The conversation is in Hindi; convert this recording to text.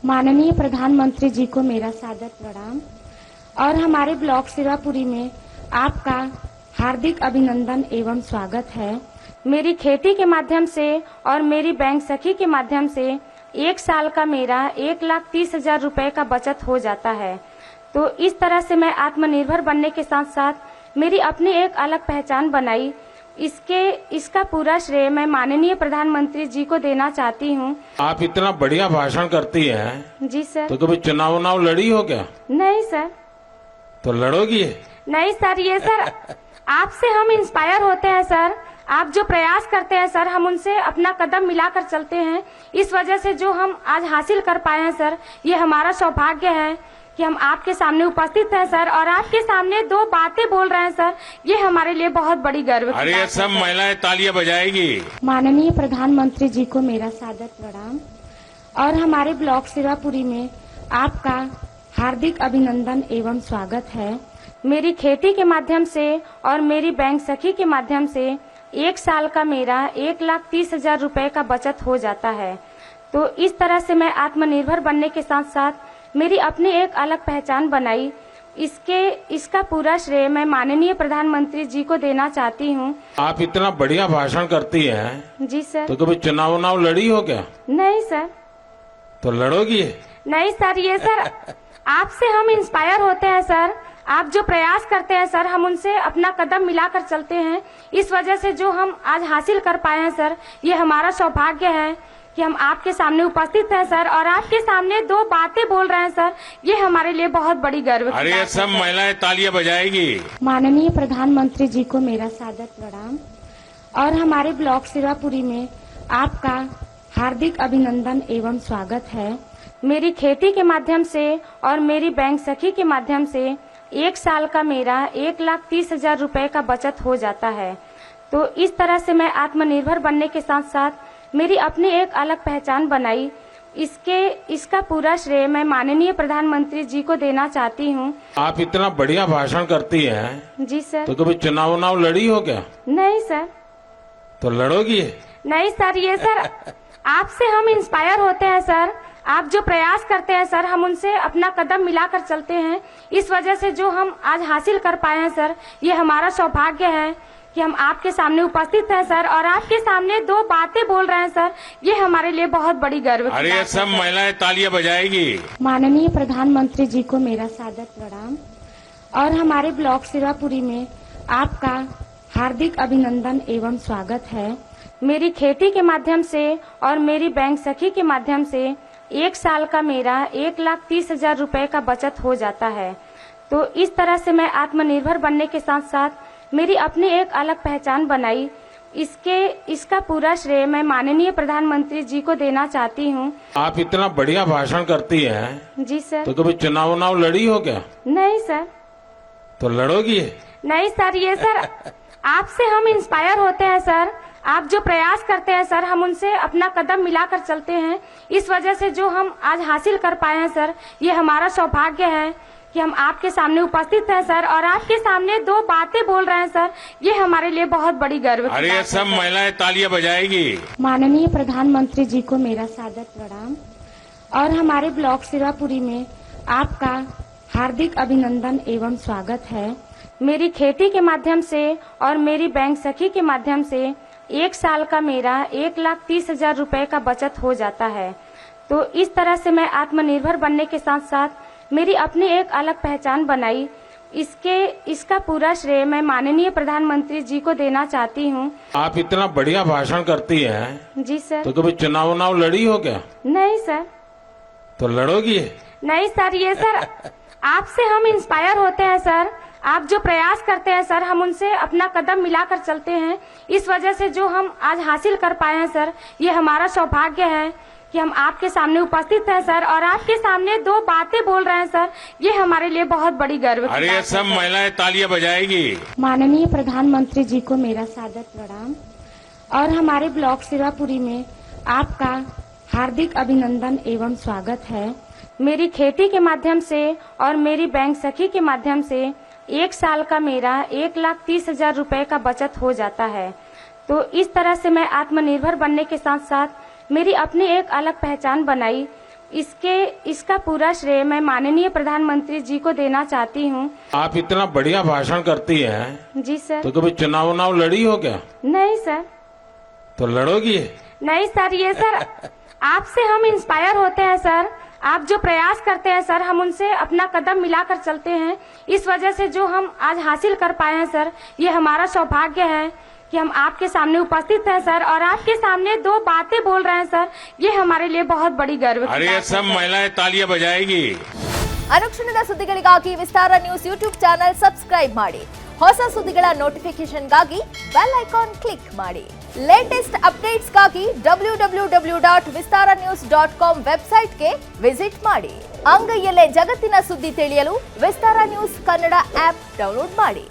माननीय प्रधानमंत्री जी को मेरा सादर प्रणाम और हमारे ब्लॉक सिवापुरी में आपका हार्दिक अभिनंदन एवं स्वागत है। मेरी खेती के माध्यम से और मेरी बैंक सखी के माध्यम से 1 साल का मेरा 1,30,000 रुपए का बचत हो जाता है। तो इस तरह से मैं आत्मनिर्भर बनने के साथ साथ मेरी अपनी एक अलग पहचान बनाई। इसका पूरा श्रेय मैं माननीय प्रधानमंत्री जी को देना चाहती हूँ। आप इतना बढ़िया भाषण करती हैं। जी सर। तो कभी चुनाव लड़ी हो क्या? नहीं सर। तो लड़ोगी? नहीं सर, ये सर आपसे हम इंस्पायर होते हैं सर। आप जो प्रयास करते हैं सर, हम उनसे अपना कदम मिलाकर चलते हैं। इस वजह से जो हम आज हासिल कर पाए हैं सर, ये हमारा सौभाग्य है कि हम आपके सामने उपस्थित हैं सर और आपके सामने 2 बातें बोल रहे हैं सर। ये हमारे लिए बहुत बड़ी गर्व की बात है। अरे सब महिलाएं तालियां बजाएगी। माननीय प्रधानमंत्री जी को मेरा सादर प्रणाम और हमारे ब्लॉक सिवापुरी में आपका हार्दिक अभिनंदन एवं स्वागत है। मेरी खेती के माध्यम से और मेरी बैंक सखी के माध्यम से 1 साल का मेरा 1,30,000 रुपए का बचत हो जाता है। तो इस तरह से मैं आत्मनिर्भर बनने के साथ साथ मेरी अपनी एक अलग पहचान बनाई। इसका पूरा श्रेय मैं माननीय प्रधानमंत्री जी को देना चाहती हूँ। आप इतना बढ़िया भाषण करती हैं। जी सर। तो कभी चुनाव लड़ी हो क्या? नहीं सर। तो लड़ोगी? नहीं सर, ये सर आपसे हम इंस्पायर होते हैं सर। आप जो प्रयास करते हैं सर, हम उनसे अपना कदम मिलाकर चलते हैं। इस वजह से जो हम आज हासिल कर पाए हैं सर, ये हमारा सौभाग्य है कि हम आपके सामने उपस्थित हैं सर और आपके सामने 2 बातें बोल रहे हैं सर। ये हमारे लिए बहुत बड़ी गर्व की बात है। अरे सब महिलाएं तालियां बजाएगी। माननीय प्रधानमंत्री जी को मेरा सादर प्रणाम और हमारे ब्लॉक सिवापुरी में आपका हार्दिक अभिनंदन एवं स्वागत है। मेरी खेती के माध्यम से और मेरी बैंक सखी के माध्यम से 1 साल का मेरा 1,30,000 रुपए का बचत हो जाता है। तो इस तरह से मैं आत्मनिर्भर बनने के साथ साथ मेरी अपनी एक अलग पहचान बनाई। इसका पूरा श्रेय मैं माननीय प्रधानमंत्री जी को देना चाहती हूँ। आप इतना बढ़िया भाषण करती हैं। जी सर। तो कभी चुनाव लड़ी हो क्या? नहीं सर। तो लड़ोगी? नहीं सर, ये सर आपसे हम इंस्पायर होते हैं सर। आप जो प्रयास करते हैं सर, हम उनसे अपना कदम मिलाकर चलते हैं। इस वजह से जो हम आज हासिल कर पाए हैं सर, ये हमारा सौभाग्य है कि हम आपके सामने उपस्थित हैं सर और आपके सामने 2 बातें बोल रहे हैं सर। ये हमारे लिए बहुत बड़ी गर्व की बात है। अरे सब महिलाएं तालियां बजाएगी। माननीय प्रधानमंत्री जी को मेरा सादर प्रणाम और हमारे ब्लॉक सिवापुरी में आपका हार्दिक अभिनंदन एवं स्वागत है। मेरी खेती के माध्यम से और मेरी बैंक सखी के माध्यम से 1 साल का मेरा 1,30,000 रुपए का बचत हो जाता है। तो इस तरह से मैं आत्मनिर्भर बनने के साथ साथ मेरी अपनी एक अलग पहचान बनाई। इसका पूरा श्रेय मैं माननीय प्रधानमंत्री जी को देना चाहती हूँ। आप इतना बढ़िया भाषण करती हैं। जी सर। तो कभी चुनाव लड़ी हो क्या? नहीं सर। तो लड़ोगी? नहीं सर, ये सर आपसे हम इंस्पायर होते हैं सर। आप जो प्रयास करते हैं सर, हम उनसे अपना कदम मिलाकर चलते हैं। इस वजह से जो हम आज हासिल कर पाए हैं सर, ये हमारा सौभाग्य है कि हम आपके सामने उपस्थित हैं सर और आपके सामने 2 बातें बोल रहे हैं सर। ये हमारे लिए बहुत बड़ी गर्व की बात है। अरे सब महिलाएं तालियां बजाएगी। माननीय प्रधानमंत्री जी को मेरा सादर प्रणाम और हमारे ब्लॉक सिवापुरी में आपका हार्दिक अभिनंदन एवं स्वागत है। मेरी खेती के माध्यम से और मेरी बैंक सखी के माध्यम से 1 साल का मेरा 1,30,000 रुपए का बचत हो जाता है। तो इस तरह से मैं आत्मनिर्भर बनने के साथ साथ मेरी अपनी एक अलग पहचान बनाई। इसका पूरा श्रेय मैं माननीय प्रधानमंत्री जी को देना चाहती हूँ। आप इतना बढ़िया भाषण करती हैं। जी सर। तो कभी चुनाव लड़ी हो क्या? नहीं सर। तो लड़ोगी? नहीं सर, ये सर आपसे हम इंस्पायर होते हैं सर। आप जो प्रयास करते हैं सर, हम उनसे अपना कदम मिलाकर चलते हैं। इस वजह से जो हम आज हासिल कर पाए हैं सर, ये हमारा सौभाग्य है कि हम आपके सामने उपस्थित हैं सर और आपके सामने 2 बातें बोल रहे हैं सर। ये हमारे लिए बहुत बड़ी गर्व की बात है। अरे सब महिलाएं तालियां बजाएगी। माननीय प्रधानमंत्री जी को मेरा सादर प्रणाम और हमारे ब्लॉक सिवापुरी में आपका हार्दिक अभिनंदन एवं स्वागत है। मेरी खेती के माध्यम से और मेरी बैंक सखी के माध्यम से 1 साल का मेरा 1,30,000 रुपए का बचत हो जाता है। तो इस तरह से मैं आत्मनिर्भर बनने के साथ साथ मेरी अपनी एक अलग पहचान बनाई। इसका पूरा श्रेय मैं माननीय प्रधानमंत्री जी को देना चाहती हूँ। आप इतना बढ़िया भाषण करती हैं, जी सर। तो कभी चुनाव लड़ी हो क्या? नहीं सर। तो लड़ोगी? नहीं सर, ये सर आपसे हम इंस्पायर होते हैं सर। आप जो प्रयास करते हैं सर, हम उनसे अपना कदम मिलाकर चलते हैं। इस वजह से जो हम आज हासिल कर पाए हैं सर, ये हमारा सौभाग्य है कि हम आपके सामने उपस्थित हैं सर, और आपके सामने दो बातें बोल रहे हैं सर। ये हमारे लिए बहुत बड़ी गर्व की अरे बात है सब सर। महिलाएं तालियां बजाएगी। ಅನುಕ್ಷಣದ ಸುದ್ದಿಗಳಿಗಾಗಿ ವಿಸ್ತಾರ ನ್ಯೂಸ್ ಯೂಟ್ಯೂಬ್ ಚಾನೆಲ್ ಸಬ್ಸ್ಕ್ರೈಬ್ ಮಾಡಿ. ಹೊಸ ಸುದ್ದಿಗಳ ನೋಟಿಫಿಕೇಶನ್ಗಾಗಿ ಬೆಲ್ ಐಕಾನ್ ಕ್ಲಿಕ್ ಮಾಡಿ. ಲೇಟೆಸ್ಟ್ ಅಪ್ಡೇಟ್ಸ್ಗಾಗಿ www.vistaranews.com ವೆಬ್ಸೈಟ್ಗೆ ವಿಸಿಟ್ ಮಾಡಿ. ಅಂಗೈಯಲ್ಲೇ ಜಗತ್ತಿನ ಸುದ್ದಿ ತಿಳಿಯಲು ವಿಸ್ತಾರ ನ್ಯೂಸ್ ಕನ್ನಡ ಆಪ್ ಡೌನ್ಲೋಡ್ ಮಾಡಿ.